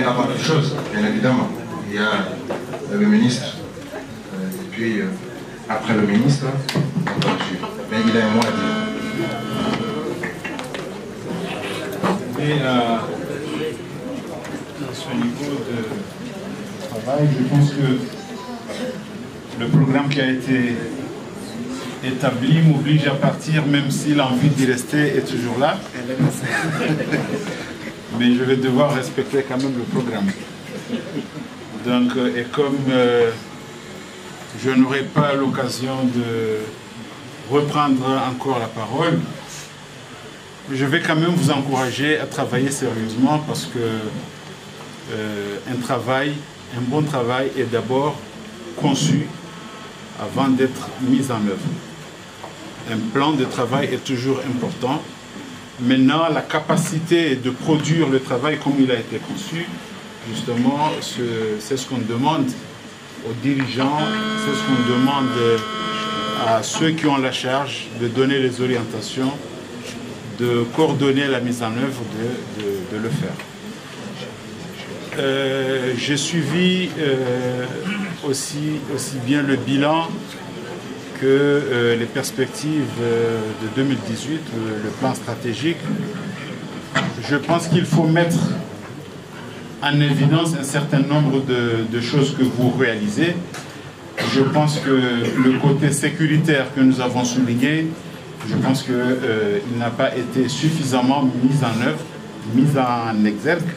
Mais avant toute chose, bien évidemment, il y a le ministre, et puis après le ministre, on va dessus. Mais il a un mot à dire. Et à ce niveau de travail, je pense que le programme qui a été établi m'oblige à partir, même si l'envie d'y rester est toujours là. Mais je vais devoir respecter quand même le programme. Donc, et comme je n'aurai pas l'occasion de reprendre encore la parole, je vais quand même vous encourager à travailler sérieusement parce que un bon travail est d'abord conçu avant d'être mis en œuvre. Un plan de travail est toujours important. Maintenant, la capacité de produire le travail comme il a été conçu, justement, c'est ce qu'on demande aux dirigeants, c'est ce qu'on demande à ceux qui ont la charge de donner les orientations, de coordonner la mise en œuvre, de le faire. J'ai suivi aussi bien le bilan que les perspectives de 2018, le plan stratégique. Je pense qu'il faut mettre en évidence un certain nombre de choses que vous réalisez. Je pense que le côté sécuritaire que nous avons souligné, je pense qu'il n'a pas été suffisamment mis en œuvre, mis en exergue,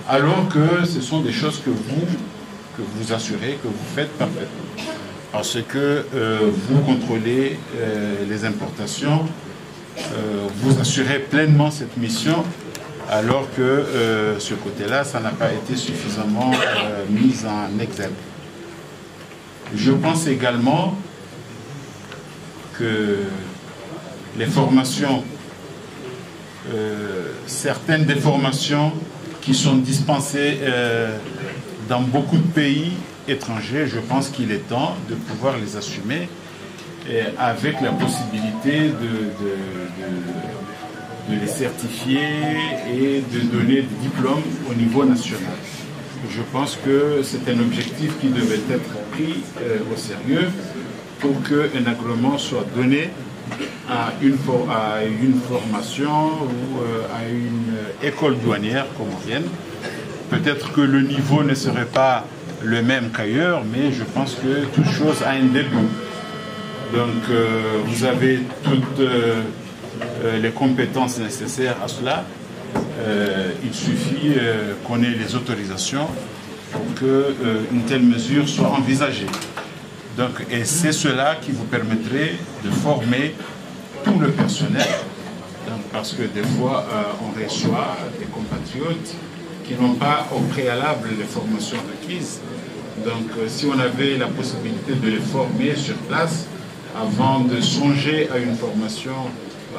alors que ce sont des choses que vous assurez, que vous faites parfaitement. Parce que vous contrôlez les importations, vous assurez pleinement cette mission, alors que ce côté-là, ça n'a pas été suffisamment mis en exergue. Je pense également que les formations, certaines des formations qui sont dispensées dans beaucoup de pays étrangers, je pense qu'il est temps de pouvoir les assumer avec la possibilité de les certifier et de donner des diplômes au niveau national. Je pense que c'est un objectif qui devait être pris au sérieux pour qu'un agrément soit donné à une formation ou à une école douanière comme on vient. Peut-être que le niveau ne serait pas le même qu'ailleurs, mais je pense que toute chose a un début. Donc vous avez toutes les compétences nécessaires à cela. Il suffit qu'on ait les autorisations pour qu'une telle mesure soit envisagée. Donc, et c'est cela qui vous permettrait de former tout le personnel. Donc, parce que des fois, on reçoit des compatriotes qui n'ont pas au préalable les formations requises. Donc, si on avait la possibilité de les former sur place, avant de songer à une formation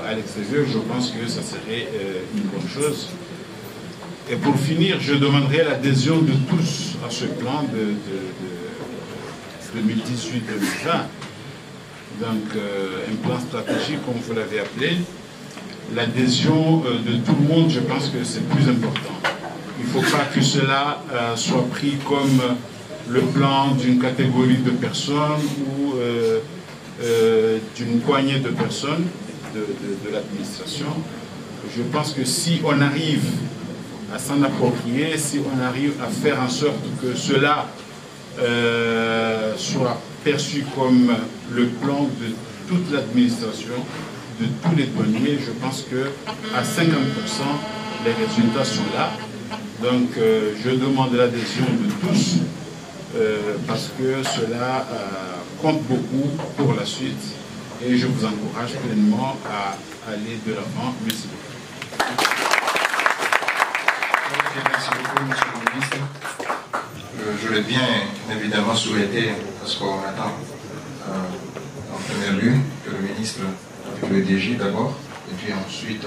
à l'extérieur, je pense que ça serait une bonne chose. Et pour finir, je demanderai l'adhésion de tous à ce plan de 2018-2020. Donc, un plan stratégique, comme vous l'avez appelé. L'adhésion de tout le monde, je pense que c'est plus important. Il ne faut pas que cela soit pris comme le plan d'une catégorie de personnes ou d'une poignée de personnes de l'administration. Je pense que si on arrive à s'en approprier, si on arrive à faire en sorte que cela soit perçu comme le plan de toute l'administration, de tous les douaniers, je pense qu'à 50%, les résultats sont là. Donc, je demande l'adhésion de tous parce que cela compte beaucoup pour la suite et je vous encourage pleinement à aller de l'avant. Merci beaucoup. Merci beaucoup, monsieur le ministre. Je l'ai bien évidemment souhaité, parce qu'on attend en première lieu que le ministre, avec le DG d'abord, et puis ensuite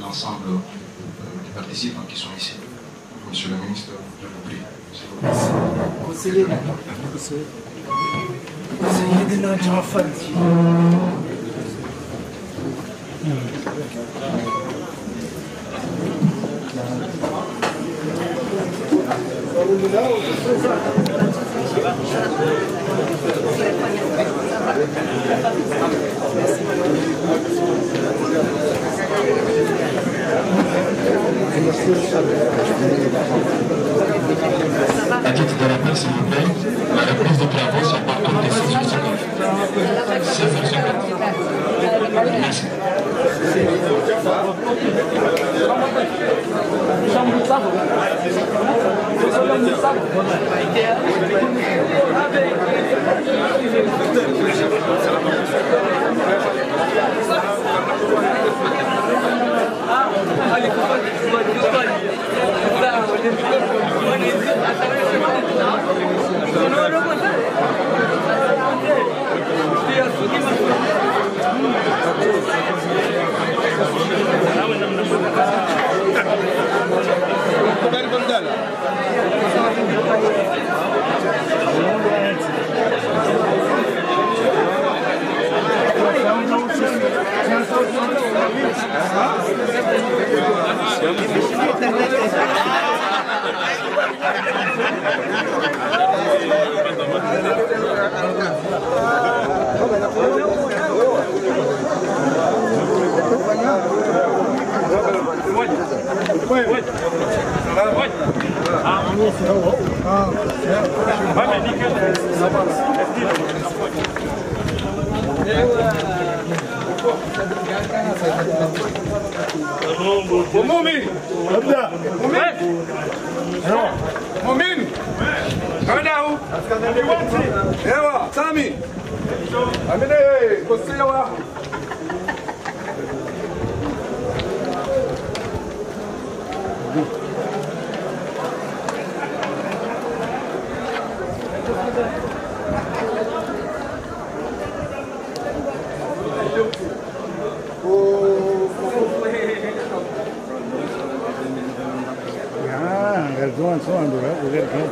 l'ensemble des participants qui sont ici. Monsieur le ministre, je vous prie. Conseiller de l'enfant. À titre de rappel, s'il vous plaît, la reprise des travaux se porte autour des 16h50. 16h50. Merci. Mumin, Mumin, kadahu, ewa, Sami, amine, kosiyawa. Going so under it, we got to come.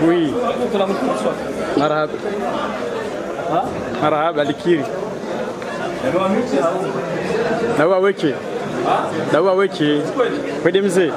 Oui. Marhab. Marhab alikiri. Dawa weke. Dawa weke. Kwede mzee.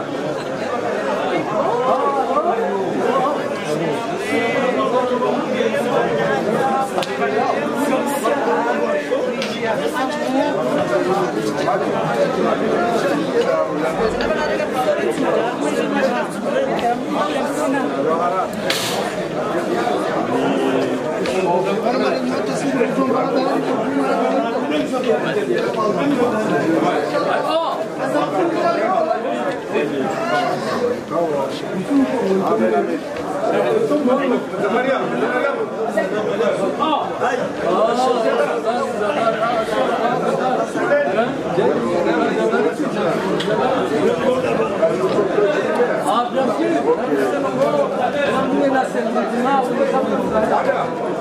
Gracias.